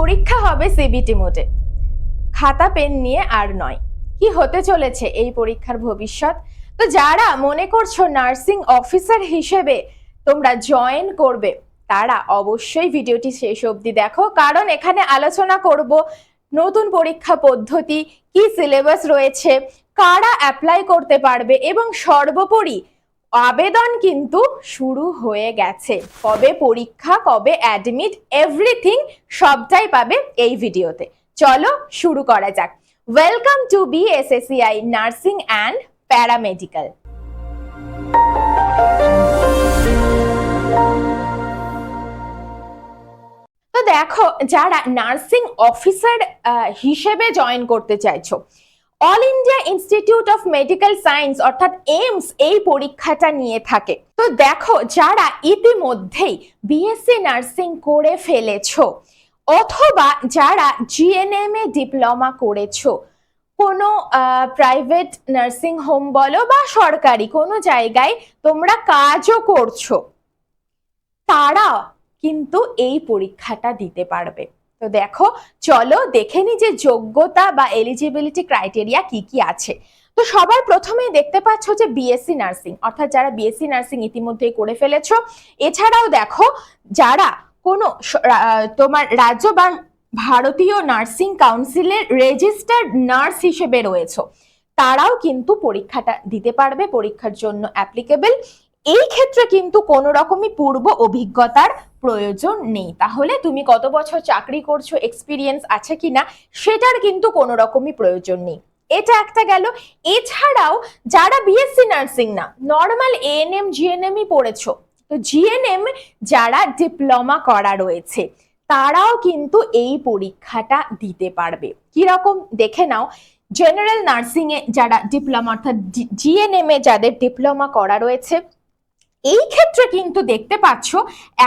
পরীক্ষা হবে সিবিটি মোডে, খাতা পেন নিয়ে আর নয়। কি হতে চলেছে এই পরীক্ষার ভবিষ্যৎ? তো যারা মনে করছো নার্সিং অফিসার হিসেবে তোমরা জয়েন করবে, তারা অবশ্যই ভিডিওটি শেষ অবধি দেখো, কারণ এখানে আলোচনা করব নতুন পরীক্ষা পদ্ধতি, কি সিলেবাস রয়েছে, কারা অ্যাপ্লাই করতে পারবে এবং সর্বোপরি আবেদন কিন্তু শুরু হয়ে গেছে। কবে পরীক্ষা, কবে অ্যাডমিট, এভরিথিং সবটাই পাবে এই ভিডিওতে। চলো শুরু করা যাক। Welcome to BSSCI nursing and paramedical. তো দেখো, যারা নার্সিং অফিসার হিসেবে জয়েন করতে চাইছো, all India institute of medical science অর্থাৎ এইমস এই পরীক্ষাটা নিয়ে থাকে। তো দেখো, যারা ইতিমধ্যেই বিএসসি নার্সিং করে ফেলেছো অথবা যারা জিএনএম এ ডিপ্লোমা করেছো, কোনো প্রাইভেট নার্সিং হোম বলো বা সরকারি কোনো জায়গায় তোমরা কাজও করছো, তারা কিন্তু এই পরীক্ষাটা দিতে পারবে। তো দেখো, চলো দেখে নি যে যোগ্যতা বা এলিজিবিলিটি ক্রাইটেরিয়া কি কি আছে। তো সবার প্রথমেই দেখতে পাচ্ছ যে বিএসসি নার্সিং, অর্থাৎ যারা বিএসসি নার্সিং ইতিমধ্যেই করে ফেলেছো। এছাড়াও দেখো, যারা কোনো তোমার রাজ্য বা ভারতীয় নার্সিং কাউন্সিলের রেজিস্টার্ড নার্স হিসেবে রয়েছে, তারাও কিন্তু পরীক্ষাটা দিতে পারবে, পরীক্ষার জন্য অ্যাপ্লিকেবল। এই ক্ষেত্রে কিন্তু কোনো রকমই পূর্ব অভিজ্ঞতার প্রয়োজন নেই। তাহলে তুমি কত বছর চাকরি করছো, এক্সপিরিয়েন্স আছে কিনা, সেটার কিন্তু কোনো রকমই প্রয়োজন নেই। এটা একটা গেল। এছাড়াও যারা বিএসসি নার্সিং না, নর্মাল এএনএম জিএনএমই পড়েছো, তো জিএনএম যারা ডিপ্লোমা করা রয়েছে, তারাও কিন্তু এই পরীক্ষাটা দিতে পারবে। কিরকম দেখে নাও। জেনারেল নার্সিং এ যারা ডিপ্লোমা অর্থাৎ জিএনএম এ যাদের ডিপ্লোমা করা রয়েছে, এই ক্ষেত্রে কিন্তু দেখতে পাচ্ছ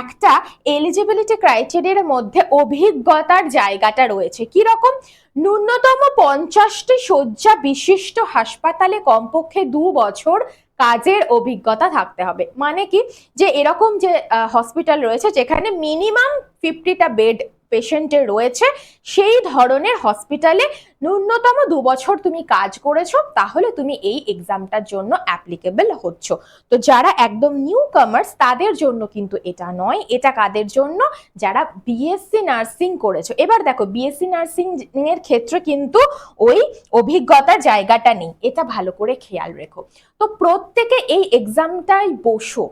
একটা এলিজিবিলিটি ক্রাইটেরিয়ার মধ্যে অভিজ্ঞতার জায়গাটা রয়েছে। কি রকম? ন্যূনতম 50টি শয্যা বিশিষ্ট হাসপাতালে কমপক্ষে 2 বছর কাজের অভিজ্ঞতা থাকতে হবে। মানে কি, যে এরকম যে হসপিটাল রয়েছে যেখানে মিনিমাম 50টা বেড পেশেন্টের রয়েছে, সেই ধরনের হসপিটালে ন্যূনতম 2 বছর তুমি কাজ করেছো, তাহলে তুমি এই এক্সামটার জন্য অ্যাপ্লিকেবল হচ্ছ। তো যারা একদম নিউ কামার্স, তাদের জন্য কিন্তু এটা নয়। এটা কাদের জন্য? যারা বিএসসি নার্সিং করেছো। এবার দেখো, বিএসসি নার্সিং এর ক্ষেত্রে কিন্তু ওই অভিজ্ঞতার জায়গাটা নেই, এটা ভালো করে খেয়াল রেখো। তো প্রত্যেকে এই এক্সামটাই বসো,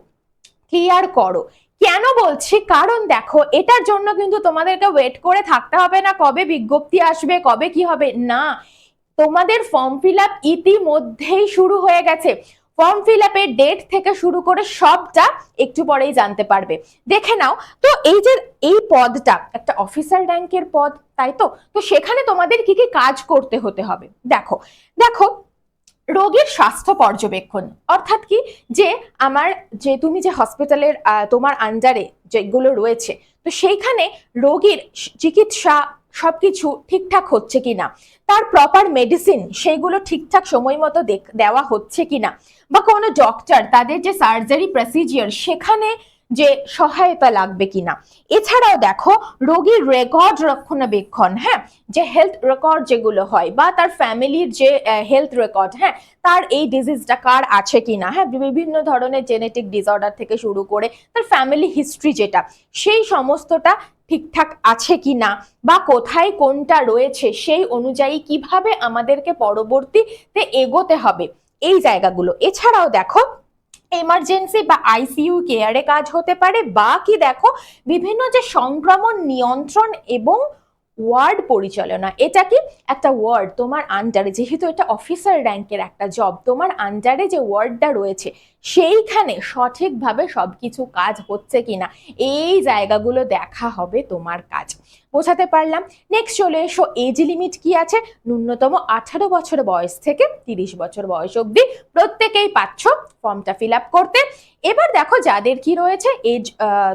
ক্লিয়ার করো। কেন বলছি? কারণ দেখো, এটার জন্য কিন্তু তোমাদেরকে ওয়েট করে থাকতে হবে না কবে বিজ্ঞপ্তি আসবে, কবে কি হবে। না, তোমাদের ফর্ম ফিল আপ ইতিমধ্যেই শুরু হয়ে গেছে। ফর্ম ফিল আপের ডেট থেকে শুরু করে সবটা একটু পরেই জানতে পারবে। দেখে নাও। তো এই যে এই পদটা একটা অফিসার র্যাঙ্কের পদ, তাই তো? তো সেখানে তোমাদের কি কি কাজ করতে হতে হবে দেখো। দেখো, রোগীর স্বাস্থ্য পর্যবেক্ষণ, অর্থাৎ কি, যে তুমি যে হসপিটালের তোমার আন্ডারে যেগুলো রয়েছে, তো সেইখানে রোগীর চিকিৎসা সবকিছু ঠিকঠাক হচ্ছে কিনা, তার প্রপার মেডিসিন সেইগুলো ঠিকঠাক সময় মতো দেওয়া হচ্ছে কিনা, বা কোনো ডক্টর তাদের যে সার্জারি প্রসিজিওর সেখানে যে সহায়তা লাগবে কিনা। এছাড়াও দেখো, রোগীর রেকর্ড রক্ষণাবেক্ষণ, হ্যাঁ, যে হেলথ রেকর্ড যেগুলো হয়, বা তার ফ্যামিলির যে হেলথ রেকর্ড, হ্যাঁ, তার এই ডিজিজটা কার আছে কিনা, হ্যাঁ, বিভিন্ন ধরনের জেনেটিক ডিসঅর্ডার থেকে শুরু করে তার ফ্যামিলি হিস্ট্রি যেটা, সেই সমস্তটা ঠিকঠাক আছে কিনা, বা কোথায় কোনটা রয়েছে, সেই অনুযায়ী কিভাবে আমাদেরকে পরবর্তীতে এগোতে হবে, এই জায়গাগুলো। এছাড়াও দেখো, এমার্জেন্সি বা আইসিইউ কেয়ারে কাজ হতে পারে, বা কি দেখো, বিভিন্ন যে সংক্রমণ নিয়ন্ত্রণ এবং ওয়ার্ড পরিচালনা। এটা কি একটা ওয়ার্ড তোমার আন্ডারে, যেহেতু এটা অফিসার র্যাঙ্কের একটা জব, তোমার আন্ডারে যে ওয়ার্ডটা রয়েছে সেইখানে সঠিকভাবে সবকিছু কাজ হচ্ছে কিনা, এই জায়গাগুলো দেখা হবে তোমার কাজ। বোঝাতে পারলাম? নেক্সট চলে এসো, এজ লিমিট কি আছে? ন্যূনতম 18 বছর বয়স থেকে 30 বছর বয়স অবধি প্রত্যেকেই পাচ্ছ ফর্মটা ফিল আপ করতে। এবার দেখো, যাদের কি রয়েছে এজ,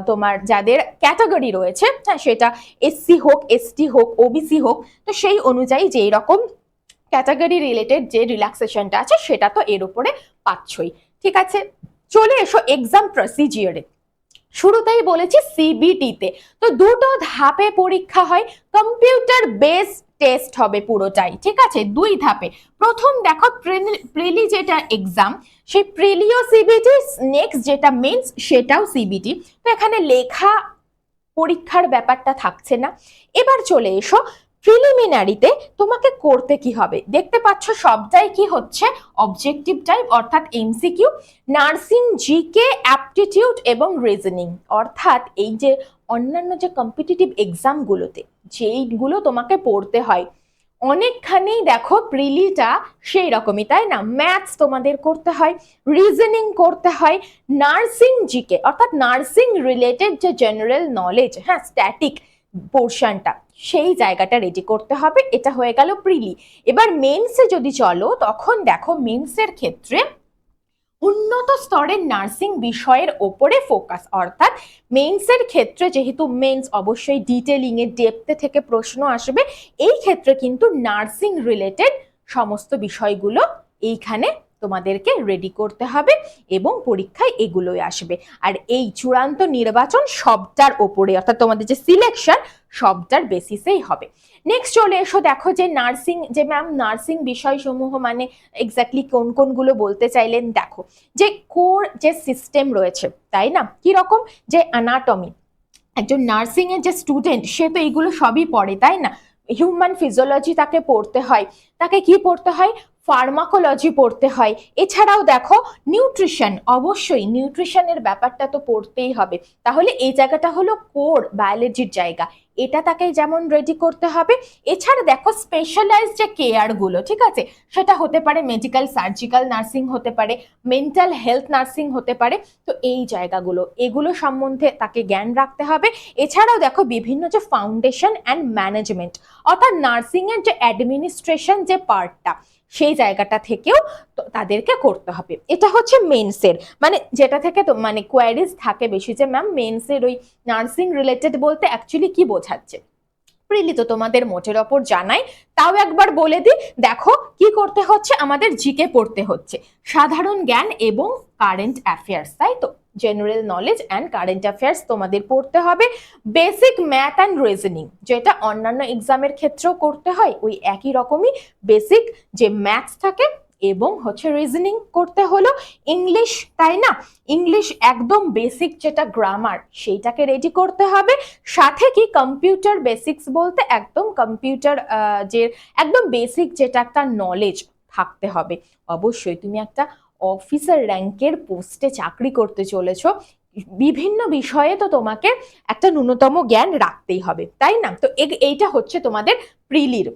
তোমার যাদের ক্যাটাগরি রয়েছে, হ্যাঁ, সেটা এসসি হোক, এসটি হোক, ওবিসি হোক, তো সেই অনুযায়ী যেই রকম ক্যাটাগরি রিলেটেড যে রিল্যাক্সেশনটা আছে সেটা তো এর উপরে পাচ্ছই। ঠিক আছে, চলে এসো এক্সাম প্রসিজিওরে। শুরুতেই বলেছি সিবিটিতে। তো দুটো ধাপে পরীক্ষা হয়, কম্পিউটার বেসড টেস্ট হবে পুরোটাই, ঠিক আছে, 2 ধাপে। প্রথম দেখো প্রিলি যেটা এক্সাম, সেই প্রিলিও সিবিটি, নেক্সট যেটা মেন্স সেটাও সিবিটি। তো এখানে লেখা পরীক্ষার ব্যাপারটা থাকছে না। এবার চলে এসো প্রিলিমিনারিতে তোমাকে করতে কি হবে। দেখতে পাচ্ছ সবটাই কি হচ্ছে অবজেক্টিভ টাইপ, অর্থাৎ এমসিকিউ, নার্সিং, জিকে, অ্যাপটিটিউড এবং রিজনিং। অর্থাৎ এই যে অন্যান্য যে কম্পিটিটিভ এক্সামগুলোতে যেইগুলো তোমাকে পড়তে হয় অনেকখানি, দেখো প্রিলিটা সেই রকমই, তাই না? ম্যাথস তোমাদের করতে হয়, রিজনিং করতে হয়, নার্সিং জিকে অর্থাৎ নার্সিং রিলেটেড যে জেনারেল নলেজ, হ্যাঁ, স্ট্যাটিক পোর্শনটা, সেই জায়গাটা রেডি করতে হবে। এটা হয়ে গেল প্রিলি। এবার মেন্সে যদি চলো, তখন দেখো মেন্সের ক্ষেত্রে উন্নত স্তরের নার্সিং বিষয়ের ওপরে ফোকাস। অর্থাৎ মেন্সের ক্ষেত্রে যেহেতু মেন্স অবশ্যই ডিটেলিং এ ডেপথে থেকে প্রশ্ন আসবে, এই ক্ষেত্রে কিন্তু নার্সিং রিলেটেড সমস্ত বিষয়গুলো এইখানে তোমাদেরকে রেডি করতে হবে এবং পরীক্ষায় এগুলোই আসবে। আর এই চূড়ান্ত নির্বাচন সবটার ওপরে, অর্থাৎ তোমাদের যে সিলেকশন সবটার বেসিসেই হবে। নেক্সট চলে এসো, দেখো যে নার্সিং, যে ম্যাম নার্সিং বিষয়সমূহ মানে এক্স্যাক্টলি কোন কোনগুলো বলতে চাইলেন। দেখো যে কোর যে সিস্টেম রয়েছে, তাই না, কি রকম, যে অ্যানাটমি, একজন নার্সিং এর যে স্টুডেন্ট সে তো এইগুলো সবই পড়ে, তাই না? হিউম্যান ফিজিওলজি তাকে পড়তে হয়, তাকে কি পড়তে হয়, ফার্মাকোলজি পড়তে হয়। এছাড়াও দেখো নিউট্রিশন, অবশ্যই নিউট্রিশনের ব্যাপারটা তো পড়তেই হবে। তাহলে এই জায়গাটা হলো কোর বায়োলজির জায়গা, এটা তাকে যেমন রেডি করতে হবে। এছাড়া দেখো স্পেশালাইজ যে কেয়ার গুলো, ঠিক আছে, সেটা হতে পারে মেডিকেল সার্জিক্যাল নার্সিং, হতে পারে মেন্টাল হেলথ নার্সিং, হতে পারে। তো এই জায়গাগুলো, এগুলো সম্বন্ধে তাকে জ্ঞান রাখতে হবে। এছাড়াও দেখো বিভিন্ন যে ফাউন্ডেশন অ্যান্ড ম্যানেজমেন্ট, অর্থাৎ নার্সিং এর যে অ্যাডমিনিস্ট্রেশন যে পার্টটা, সেই জায়গাটা থেকেও তাদেরকে করতে হবে। এটা হচ্ছে মেন্সের, মানে যেটা থেকে তো মানে কোয়ারিজ থাকে বেশি, যে ম্যাম মেন্সের ওই নার্সিং রিলেটেড বলতে অ্যাকচুয়ালি কি বোঝাচ্ছে। প্রিলি তো তোমাদের মোটের ওপর জানাই, তাও একবার বলে দিই। দেখো কি করতে হচ্ছে, আমাদের জিকে পড়তে হচ্ছে, সাধারণ জ্ঞান এবং কারেন্ট অ্যাফেয়ার্স, তাই তো, general knowledge and current affairs তোমাদের পড়তে হবে। বেসিক ম্যাথ অ্যান্ড রিজনিং, যেটা অন্যান্য এক্সামের ক্ষেত্রেও করতে হয়, ওই একই রকমই বেসিক যে ম্যাথস থাকে এবং হচ্ছে রিজনিং করতে হলো। ইংলিশ, তাই না, ইংলিশ একদম বেসিক যেটা গ্রামার সেইটাকে রেডি করতে হবে। সাথে কি কম্পিউটার বেসিক্স বলতে একদম কম্পিউটার যে একদম বেসিক যেটা একটা নলেজ থাকতে হবে। অবশ্যই তুমি একটা অফিসার র্যাঙ্কের পোস্টে চাকরি করতে চলেছো, বিভিন্ন বিষয়ে তো তোমাকে একটা ন্যূনতম জ্ঞান রাখতেই হবে, তাই না? তো এইটা হচ্ছে তোমাদের প্রিলির।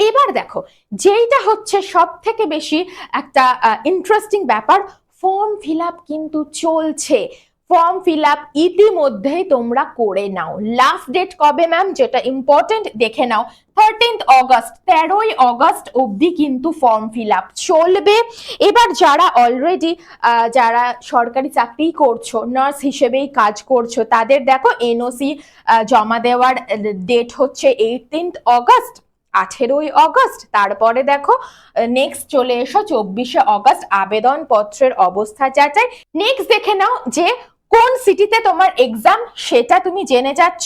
এবার দেখো যেইটা হচ্ছে সব থেকে বেশি একটা ইন্টারেস্টিং ব্যাপার, ফর্ম ফিল আপ কিন্তু চলছে। ফর্ম ফিল আপ ইতিমধ্যেই তোমরা করে নাও। লাস্ট ডেট কবে ম্যাম, যেটা ইম্পর্টেন্ট দেখে নাও, 13th অগস্ট, 13ই অগস্ট অবধি কিন্তু ফর্ম ফিল আপ চলবে। এবার যারা অলরেডি যারা সরকারি চাকরি করছো, নার্স হিসেবেই কাজ করছো, তাদের দেখো এনওসি জমা দেওয়ার ডেট হচ্ছে 18th অগস্ট, 18ই অগস্ট। তারপরে দেখো নেক্সট চলে এসো 24শে অগস্ট, আবেদন পত্রের অবস্থা যাচাই। নেক্সট দেখে নাও যে কোন সিটিতে তোমার এক্সাম সেটা তুমি জেনে যাচ্ছ,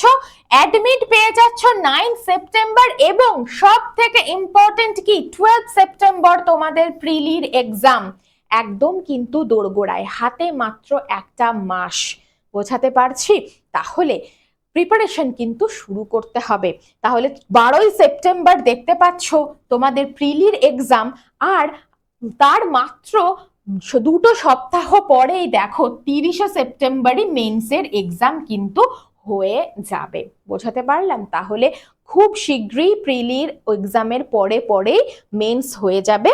অ্যাডমিট পেয়ে যাচ্ছ 9 সেপ্টেম্বর, এবং সব থেকে ইম্পর্টেন্ট কি 12 সেপ্টেম্বর তোমাদের প্রিলির এক্সাম। একদম কিন্তু দোরগোড়ায়, হাতে মাত্র একটা মাস, বোঝাতে পারছি? তাহলে প্রিপারেশন কিন্তু শুরু করতে হবে। তাহলে 12ই সেপ্টেম্বর দেখতে পাচ্ছ তোমাদের প্রিলির এক্সাম, আর তার মাত্র 2 সপ্তাহ পরেই দেখো 30শে সেপ্টেম্বরই মেন্সের এক্সাম কিন্তু হয়ে যাবে। বোঝাতে পারলাম? তাহলে খুব শীঘ্রই প্রিলির এক্সামের পরে পরেই মেন্স হয়ে যাবে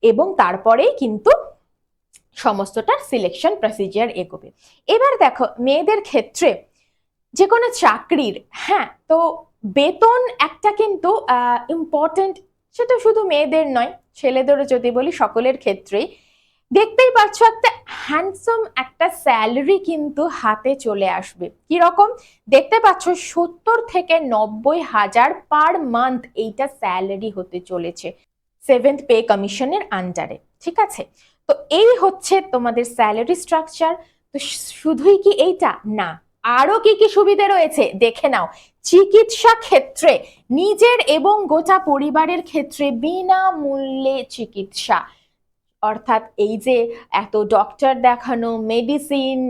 এবং তারপরেই কিন্তু সমস্তটার সিলেকশন প্রসিজিয়ার এগোবে। এবার দেখো মেয়েদের ক্ষেত্রে যে কোনো চাকরির, হ্যাঁ, তো বেতন একটা কিন্তু ইম্পর্টেন্ট, সেটা শুধু মেয়েদের নয়, ছেলেদেরও যদি বলি সকলের ক্ষেত্রেই। দেখতেই পাচ্ছ একটা হ্যান্ডসাম একটা স্যালারি কিন্তু হাতে চলে আসবে। কি রকম দেখতে পাচ্ছ, 70 থেকে 90 হাজার পার মান্থ এইটা স্যালারি হতে চলেছে 7th পে কমিশনের আন্ডারে, ঠিক আছে? তো এই হচ্ছে তোমাদের স্যালারি স্ট্রাকচার। তো শুধুই কি এইটা না, আরো কি কি সুবিধা রয়েছে দেখে নাও। চিকিৎসা ক্ষেত্রে নিজের এবং গোটা পরিবারের ক্ষেত্রে বিনামূল্যে চিকিৎসা, অর্থাৎ এই যে এত ডক্টর দেখানো, মেডিসিন,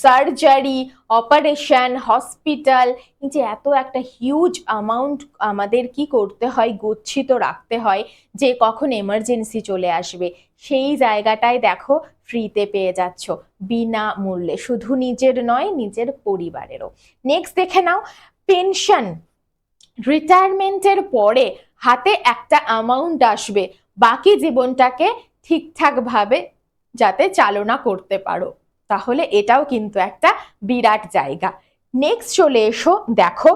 সার্জারি, অপারেশন, হসপিটাল, এই যে এত একটা হিউজ অ্যামাউন্ট আমাদের কি করতে হয়, গচ্ছিত রাখতে হয় যে কখন এমার্জেন্সি চলে আসবে, সেই জায়গাটায় দেখো ফ্রিতে পেয়ে যাচ্ছ বিনামূল্যে, শুধু নিজের নয় নিজের পরিবারেরও। নেক্সট দেখে নাও, পেনশন, রিটায়ারমেন্টের পরে হাতে একটা অ্যামাউন্ট আসবে, বাকি জীবনটাকে ঠিকঠাক ভাবে যাতে চালনা করতে পারো, তাহলে এটাও কিন্তু একটা বিরাট জায়গা। নেক্সট চলে এসো, দেখো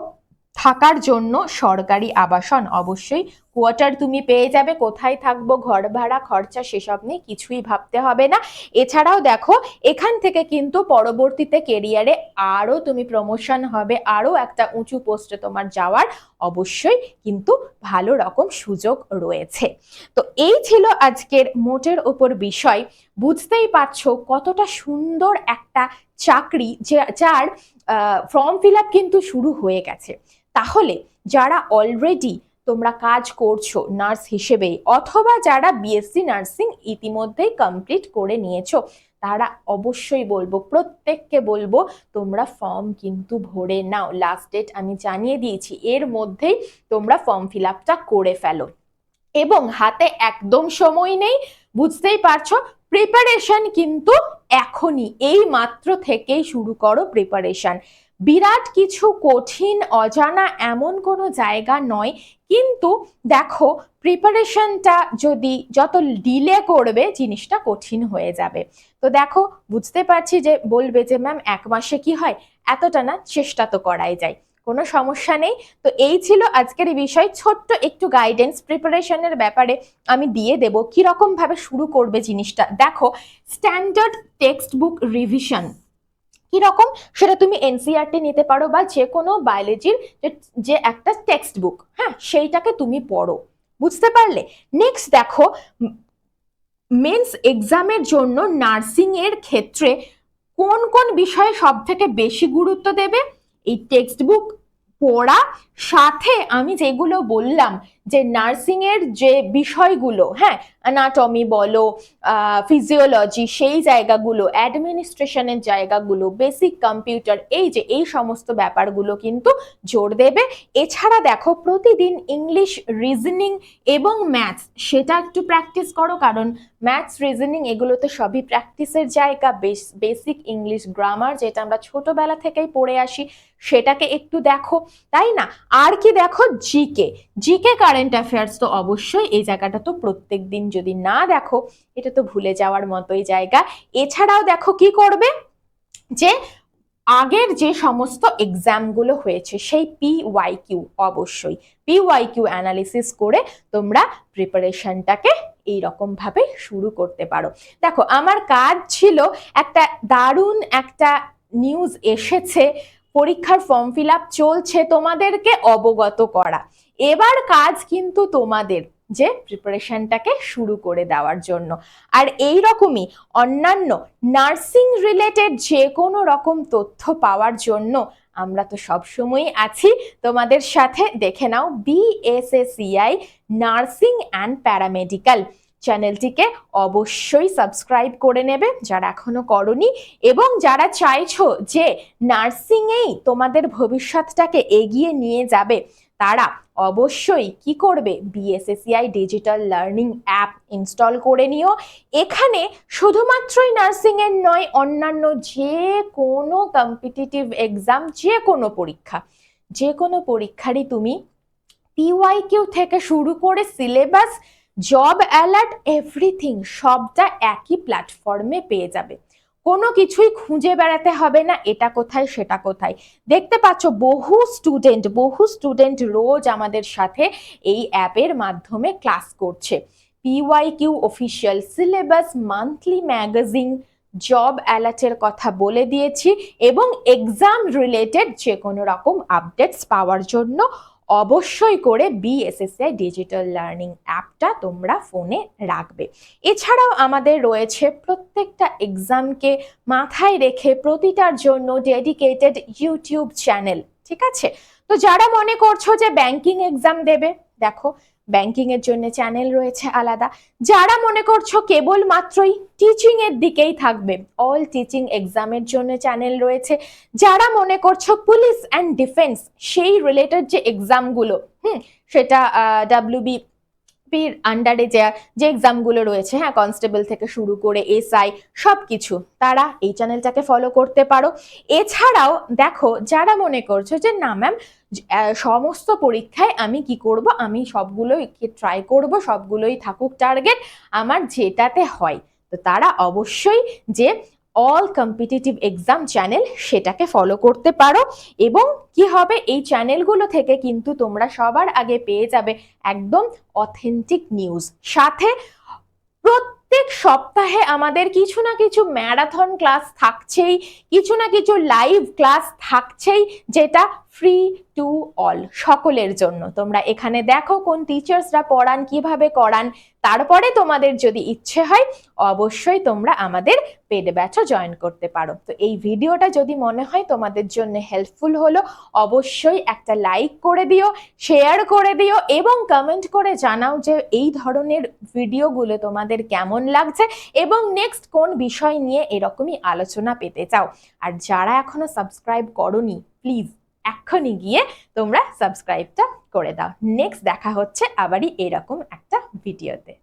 থাকার জন্য সরকারি আবাসন, অবশ্যই কোয়ার্টার তুমি পেয়ে যাবে, কোথায় থাকবো, ঘর ভাড়া খরচা সেসব নিয়ে কিছুই ভাবতে হবে না। এছাড়াও দেখো এখান থেকে কিন্তু পরবর্তীতে কেরিয়ারে আরো তুমি প্রমোশন হবে, আরো একটা উঁচু পোস্টে তোমার যাওয়ার অবশ্যই কিন্তু ভালো রকম সুযোগ রয়েছে। তো এই ছিল আজকের মোটের ওপর বিষয়। বুঝতেই পারছো কতটা সুন্দর একটা চাকরি, যার ফর্ম ফিল আপ কিন্তু শুরু হয়ে গেছে। তাহলে যারা অলরেডি তোমরা কাজ করছো নার্স হিসেবে, অথবা যারা বিএসসি নার্সিং ইতিমধ্যেই কমপ্লিট করে নিয়েছো, তারা অবশ্যই বলবো, প্রত্যেককে বলবো তোমরা ফর্ম কিন্তু ভরে নাও। লাস্ট ডেট আমি জানিয়ে দিয়েছি, এর মধ্যেই তোমরা ফর্ম ফিল আপটা করে ফেলো, এবং হাতে একদম সময় নেই, বুঝতেই পারছো। প্রিপারেশন কিন্তু এখনই এই মাত্র থেকেই শুরু করো প্রিপারেশন। বিরাট কিছু কঠিন অজানা এমন কোনো জায়গা নয়, কিন্তু দেখো প্রিপারেশনটা যদি যত ডিলে করবে জিনিসটা কঠিন হয়ে যাবে। তো দেখো বুঝতে পারছি যে বলবে যে ম্যাম 1 মাসে কি হয়, এতটা না, চেষ্টা তো করাই যায়, কোনো সমস্যা নেই। তো এই ছিল আজকের এই বিষয়, ছোট্ট একটু গাইডেন্স প্রিপারেশনের ব্যাপারে আমি দিয়ে দেব, কিরকম ভাবে শুরু করবে জিনিসটা। দেখো স্ট্যান্ডার্ড টেক্সট বুক রিভিশন কিরকম, সেটা তুমি এনসিইআরটি নিতে পারো বা যে কোনো বায়োলজির যে একটা টেক্সট বুক, হ্যাঁ সেইটাকে তুমি পড়ো, বুঝতে পারলে। নেক্সট দেখো মেন্স এক্সামের জন্য নার্সিং এর ক্ষেত্রে কোন কোন বিষয়ে সব থেকে বেশি গুরুত্ব দেবে, এই টেক্সট বুক পড়া, সাথে আমি যেগুলো বললাম যে নার্সিং এর যে বিষয়গুলো, হ্যাঁ অ্যানাটমি বলো, ফিজিওলজি সেই জায়গাগুলো, অ্যাডমিনিস্ট্রেশনের জায়গাগুলো, বেসিক কম্পিউটার, এই যে এই সমস্ত ব্যাপারগুলো কিন্তু জোর দেবে। এছাড়া দেখো প্রতিদিন ইংলিশ, রিজনিং এবং ম্যাথস সেটা একটু প্র্যাকটিস করো, কারণ ম্যাথস, রিজনিং এগুলোতে সবই প্র্যাকটিসের জায়গা। বেসিক ইংলিশ গ্রামার যেটা আমরা ছোটবেলা থেকেই পড়ে আসি সেটাকে একটু দেখো, তাই না। আর কি দেখো, জিকে, জিকে কারেন্ট অ্যাফেয়ার্স তো অবশ্যই, এই জায়গাটা তো প্রত্যেক দিন যদি না দেখো এটা তো ভুলে যাওয়ার মতোই জায়গা। এছাড়াও দেখো কি করবে, যে আগের যে সমস্ত এক্সামগুলো হয়েছে সেই PYQ, অবশ্যই PYQ অ্যানালিসিস করে তোমরা প্রিপারেশনটাকে এইরকম ভাবে শুরু করতে পারো। দেখো আমার কাজ ছিল, একটা দারুণ একটা নিউজ এসেছে, পরীক্ষার ফর্ম ফিল আপ চলছে, তোমাদেরকে অবগত করা। এবার কাজ কিন্তু তোমাদের যে প্রিপারেশনটাকে শুরু করে দেওয়ার জন্য। আর এই রকমই অন্যান্য নার্সিং রিলেটেড যে কোনো রকম তথ্য পাওয়ার জন্য আমরা তো সবসময়ই আছি তোমাদের সাথে। দেখে নাও BSSCI নার্সিং অ্যান্ড প্যারামেডিক্যাল চ্যানেলটিকে অবশ্যই সাবস্ক্রাইব করে নেবে যারা এখনো করনি, এবং যারা চাইছো যে নার্সিংয়েই তোমাদের ভবিষ্যৎটাকে এগিয়ে নিয়ে যাবে তারা অবশ্যই কি করবে, BSSCI digital learning app install করে নিও। এখানে শুধুমাত্রই নার্সিং এর নয়, অন্যান্য যে কোনো কম্পিটিটিভ এক্সাম, যে কোনো পরীক্ষারই তুমি PYQ থেকে শুরু করে সিলেবাস, জব অ্যালার্ট, এভরিথিং সবটা একই প্ল্যাটফর্মে পেয়ে যাবে। কোনো কিছুই খুঁজে বেড়াতে হবে না এটা কোথায় সেটা কোথায়। দেখতে পাচ্ছ বহু স্টুডেন্ট রোজ আমাদের সাথে এই অ্যাপের মাধ্যমে ক্লাস করছে। PYQ official syllabus, monthly magazine, job অ্যালার্টের কথা বলে দিয়েছি, এবং এক্সাম রিলেটেড যে কোনো রকম আপডেটস পাওয়ার জন্য অবশ্যই করে BSSI ডিজিটাল লার্নিং অ্যাপটা তোমরা ফোনে রাখবে। এছাড়াও আমাদের রয়েছে প্রত্যেকটা এক্সামকে মাথায় রেখে প্রতিটার জন্য ডেডিকেটেড ইউটিউব চ্যানেল, ঠিক আছে? তো যারা মনে করছো যে ব্যাংকিং এক্সাম দেবে, দেখো ব্যাংকিং এর জন্য চ্যানেল রয়েছে আলাদা। যারা মনে করছো কেবল মাত্রই টিচিং এর দিকেই থাকবে, অল টিচিং এক্সামের জন্য চ্যানেল রয়েছে। যারা মনে করছো পুলিশ অ্যান্ড ডিফেন্স সেই রিলেটেড যে এক্সামগুলো, সেটা WBPর আন্ডারে যে এক্সামগুলো রয়েছে, হ্যাঁ, কনস্টেবল থেকে শুরু করে SI সবকিছু, তারা এই চ্যানেলটাকে ফলো করতে পারো। এছাড়াও দেখো যারা মনে করছো যে না ম্যাম সমস্ত পরীক্ষায় আমি কি করব, আমি সবগুলোই ট্রাই করব, সবগুলোই থাকুক টার্গেট আমার যেটাতে হয়, তো তারা অবশ্যই যে অল কম্পিটিটিভ এক্সাম চ্যানেল সেটাকে ফলো করতে পারো। এবং কি হবে, এই চ্যানেলগুলো থেকে কিন্তু তোমরা সবার আগে পেয়ে যাবে একদম অথেন্টিক নিউজ। সাথে প্রত্যেক সপ্তাহে আমাদের কিছু না কিছু ম্যারাথন ক্লাস থাকছেই, কিছু না কিছু লাইভ ক্লাস থাকছেই, যেটা ফ্রি টু অল, সকলের জন্য। তোমরা এখানে দেখো কোন টিচার্সরা পড়ান, কিভাবে করান। তারপরে তোমাদের যদি ইচ্ছে হয় অবশ্যই তোমরা আমাদের পেড ব্যাচও জয়েন করতে পারো। তো এই ভিডিওটা যদি মনে হয় তোমাদের জন্য হেল্পফুল হলো, অবশ্যই একটা লাইক করে দিও, শেয়ার করে দিও এবং কমেন্ট করে জানাও যে এই ধরনের ভিডিওগুলো তোমাদের কেমন লাগছে এবং নেক্সট কোন বিষয় নিয়ে এরকমই আলোচনা পেতে চাও। আর যারা এখনো সাবস্ক্রাইব করোনি, প্লিজ এক্ষুনি গিয়ে তোমরা সাবস্ক্রাইবটা করে দাও। নেক্সট দেখা হচ্ছে আবারই এরকম একটা ভিডিওতে।